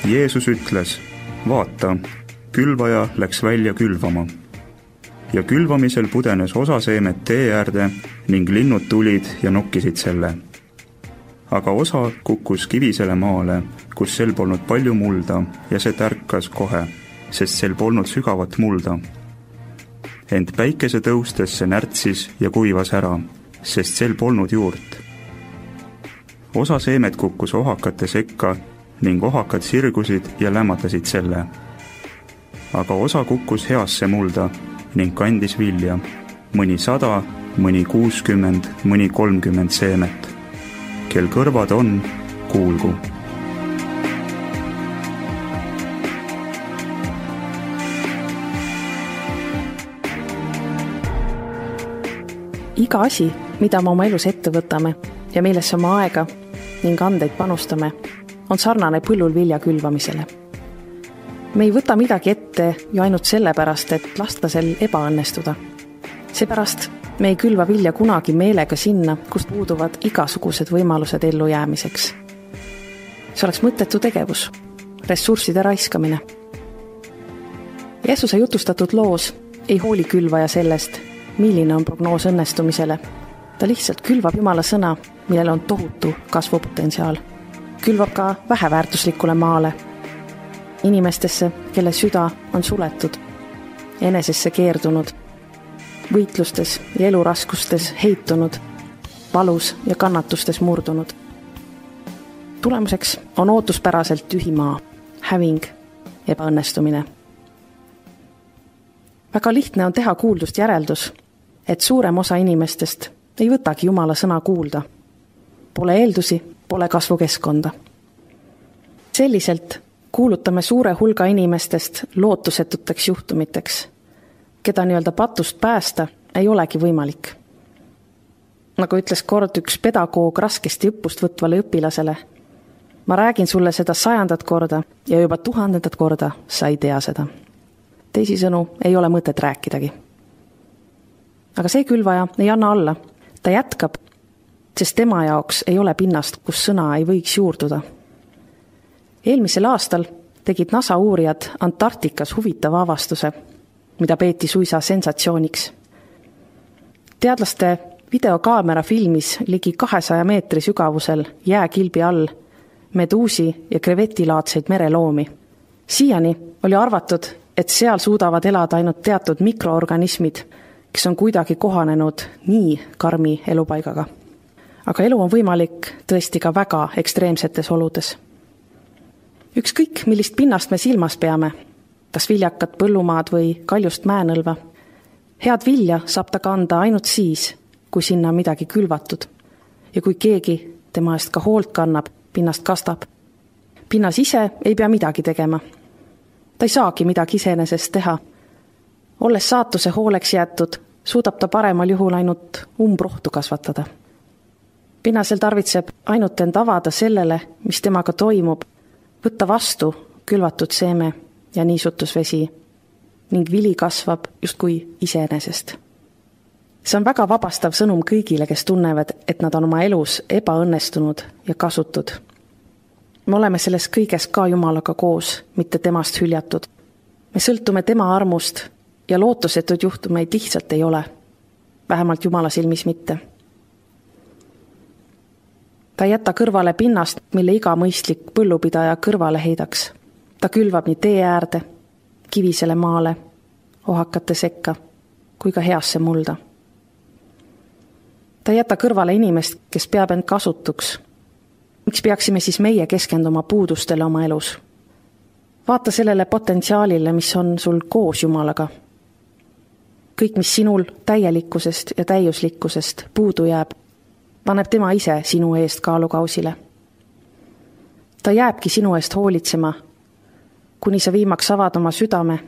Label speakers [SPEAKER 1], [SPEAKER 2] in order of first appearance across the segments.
[SPEAKER 1] Jeesus ütles, vaata, külvaja läks välja külvama. Ja külvamisel pudenes osa seemet tee äärde ning linnud tulid ja nokkisid selle. Aga osa kukkus kivisele maale, kus sel polnud palju mulda ja see tärkas kohe, sest sel polnud sügavat mulda. Ent päikese tõustes see närtsis ja kuivas ära, sest sel polnud juurt. Osa seemet kukkus ohakate sekka ning ohakad sirgusid ja lämmatasid selle. Aga osa kukkus heasse mulda ning kandis vilja, mõni 100, mõni 60, mõni 30 seemet. Kel kõrvad on, kuulgu.
[SPEAKER 2] Iga asi, mida me oma elus ette võtame ja millesse oma aega ning andeid panustame, on sarnane põllul vilja külvamisele. Me ei võta midagi ette ju ainult sellepärast, et lasta sel ebaõnnestuda. Seepärast me ei külva vilja kunagi meelega sinna, kust puuduvad igasugused võimalused ellu jäämiseks. See oleks mõttetu tegevus, ressursside raiskamine. Jeesuse jutustatud loos ei hooli külvaja sellest, milline on prognoos õnnestumisele. Ta lihtsalt külvab Jumala sõna, millel on tohutu kasvupotentsiaal. Külvab ka väheväärtuslikule maale, inimestesse, kelle süda on suletud, enesesse keerdunud, võitlustes ja eluraskustes heitunud, valus ja kannatustes murdunud. Tulemuseks on ootuspäraselt tühi maa, häving, ebaõnnestumine. Väga lihtne on teha kuuldust järeldus, et suurem osa inimestest ei võtagi Jumala sõna kuulda. Pole eeldusi, pole kasvukeskkonda. Selliselt kuulutame suure hulga inimestest lootusetuteks juhtumiteks, keda nii-öelda patust päästa ei olegi võimalik. Nagu ütles kord üks pedagoog raskesti õppust võtvale õpilasele, ma räägin sulle seda 100. korda ja juba 1000. korda sa ei tea seda. Teisisõnu ei ole mõtet rääkidagi. Aga see külvaja ei anna alla. Ta jätkab, sest tema jaoks ei ole pinnast, kus sõna ei võiks juurduda. Eelmisel aastal tegid NASA uurijad Antarktikas huvitava avastuse, mida peeti suisa sensatsiooniks. Teadlaste videokaamera filmis ligi 200 meetri sügavusel jääkilbi all meduusi ja krevetilaadseid mereloomi. Siiani oli arvatud, et seal suudavad elada ainult teatud mikroorganismid, kes on kuidagi kohanenud nii karmi elupaigaga. Aga elu on võimalik tõesti ka väga ekstreemsetes oludes. Ükskõik, millist pinnast me silmas peame, kas viljakat põllumaad või kaljust mäenõlva, head vilja saab ta kanda ainult siis, kui sinna on midagi külvatud ja kui keegi tema eest ka hoolt kannab, pinnast kastab. Pinnas ise ei pea midagi tegema. Ta ei saagi midagi iseenesest teha. Olles saatuse hooleks jäetud, suudab ta paremal juhul ainult umbrohtu kasvatada. Pinnasel tarvitseb ainult end avada sellele, mis temaga toimub, võtta vastu külvatud seeme ja niisutusvesi ning vili kasvab justkui iseenesest. See on väga vabastav sõnum kõigile, kes tunnevad, et nad on oma elus ebaõnnestunud ja kasutud. Me oleme selles kõiges ka Jumalaga koos, mitte temast hüljatud. Me sõltume tema armust ja lootusetud juhtumeid lihtsalt ei ole. Vähemalt Jumala silmis mitte. Ta ei jäta kõrvale pinnast, mille iga mõistlik põllupidaja kõrvale heidaks. Ta külvab nii tee äärde, kivisele maale, ohakate sekka kui ka heasse mulda. Ta ei jäta kõrvale inimest, kes peab end kasutuks. Miks peaksime siis meie keskenduma puudustele oma elus? Vaata sellele potentsiaalile, mis on sul koos Jumalaga. Kõik, mis sinul täielikkusest ja täiuslikkusest puudu jääb, paneb tema ise sinu eest kaalukausile. Ta jääbki sinu eest hoolitsema, kuni sa viimaks avad oma südame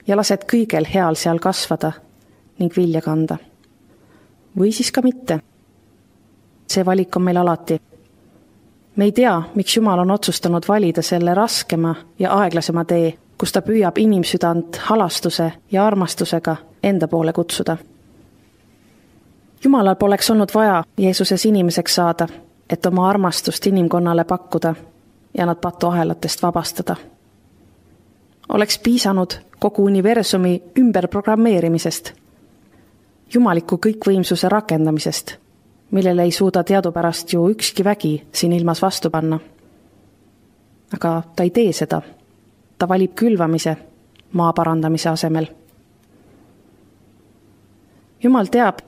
[SPEAKER 2] ja lased kõigel heal seal kasvada ning vilja kanda. Või siis ka mitte. See valik on meil alati. Me ei tea, miks Jumal on otsustanud valida selle raskema ja aeglasema tee, kus ta püüab inimsüdant halastuse ja armastusega enda poole kutsuda. Jumalal poleks olnud vaja Jeesuses inimeseks saada, et oma armastust inimkonnale pakkuda, ja nad patuahelatest vabastada. Oleks piisanud kogu universumi ümberprogrammeerimisest, jumaliku kõikvõimsuse rakendamisest, millele ei suuda teadupärast ju ükski vägi siin ilmas vastu panna. Aga ta ei tee seda. Ta valib külvamise maa parandamise asemel. Jumal teab,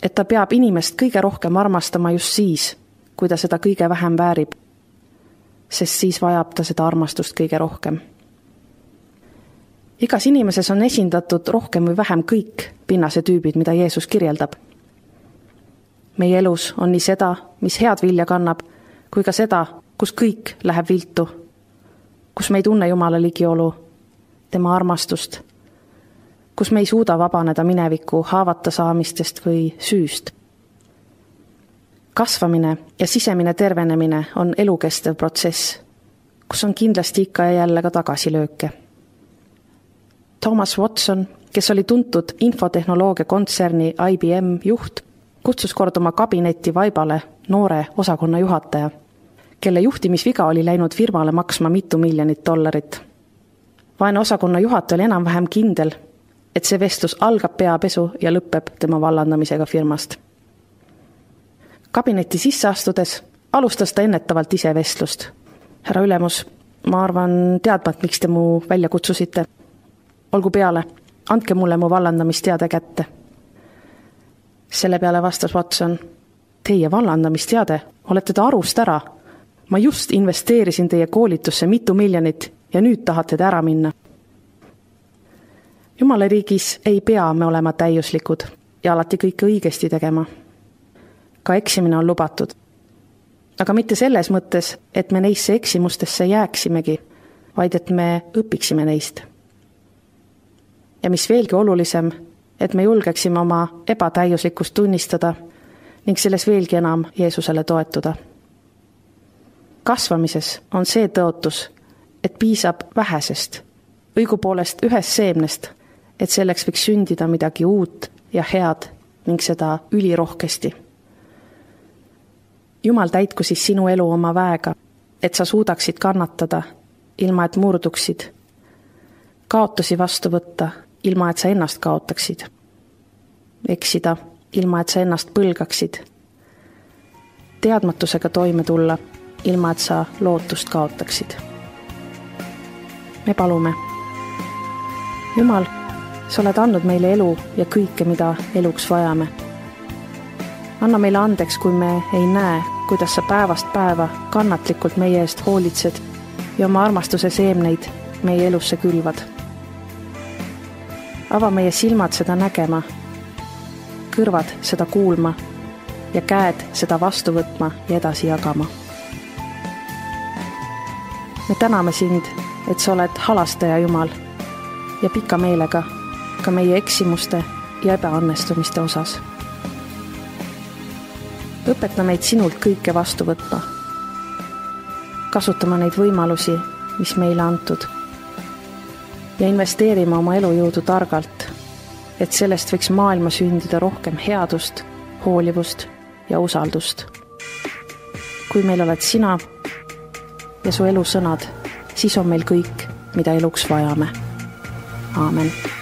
[SPEAKER 2] et ta peab inimest kõige rohkem armastama just siis, kui ta seda kõige vähem väärib, sest siis vajab ta seda armastust kõige rohkem. Igas inimeses on esindatud rohkem või vähem kõik pinnase tüübid, mida Jeesus kirjeldab. Meie elus on nii seda, mis head vilja kannab, kui ka seda, kus kõik läheb viltu, kus me ei tunne Jumala ligiolu, tema armastust, kus me ei suuda vabaneda mineviku haavata saamistest või süüst. Kasvamine ja sisemine tervenemine on elukestev protsess, kus on kindlasti ikka ja jälle ka tagasilööke. Thomas Watson, kes oli tuntud infotehnoloogia kontserni IBM juht, kutsus kord oma kabinetti vaibale noore osakonna juhataja, kelle juhtimisviga oli läinud firmale maksma mitu miljonit $. Vaene osakonna juhataja oli enam-vähem kindel, et see vestlus algab peapesu ja lõpeb tema vallandamisega firmast. Kabinetti sisse astudes alustas ta ennetavalt ise vestlust. Härra ülemus, ma arvan teadmat, miks te mu välja kutsusite. Olgu peale, andke mulle mu vallandamisteade kätte. Selle peale vastas Watson, teie vallandamisteade, olete te arust ära. Ma just investeerisin teie koolitusse mitu miljonit ja nüüd tahate te ära minna. Jumala riigis ei pea me olema täiuslikud ja alati kõike õigesti tegema. Ka eksimine on lubatud. Aga mitte selles mõttes, et me neisse eksimustesse jääksimegi, vaid et me õpiksime neist. Ja mis veelgi olulisem, et me julgeksime oma ebatäiuslikkust tunnistada ning selles veelgi enam Jeesusele toetuda. Kasvamises on see tõotus, et piisab vähesest, õigupoolest ühest seemnest, et selleks võiks sündida midagi uut ja head ning seda ülirohkesti. Jumal täitku siis sinu elu oma väega, et sa suudaksid kannatada, ilma et murduksid, kaotusi vastu võtta, ilma et sa ennast kaotaksid, eksida, ilma et sa ennast põlgaksid, teadmatusega toime tulla, ilma et sa lootust kaotaksid. Me palume. Jumal, sa oled andnud meile elu ja kõike, mida eluks vajame. Anna meile andeks, kui me ei näe, kuidas sa päevast päeva kannatlikult meie eest hoolitsed ja oma armastuse seemneid meie elusse külvad. Ava meie silmad seda nägema, kõrvad seda kuulma ja käed seda vastu võtma ja edasi jagama. Me täname sind, et sa oled halastaja Jumal ja pika meelega ka meie eksimuste ja ebaõnnestumiste osas. Õpeta meid sinult kõike vastu võtma. Kasutama neid võimalusi, mis meile antud. Ja investeerima oma elujõudu targalt, et sellest võiks maailma sündida rohkem headust, hoolivust ja usaldust. Kui meil oled sina ja su elu sõnad, siis on meil kõik, mida eluks vajame. Aamen.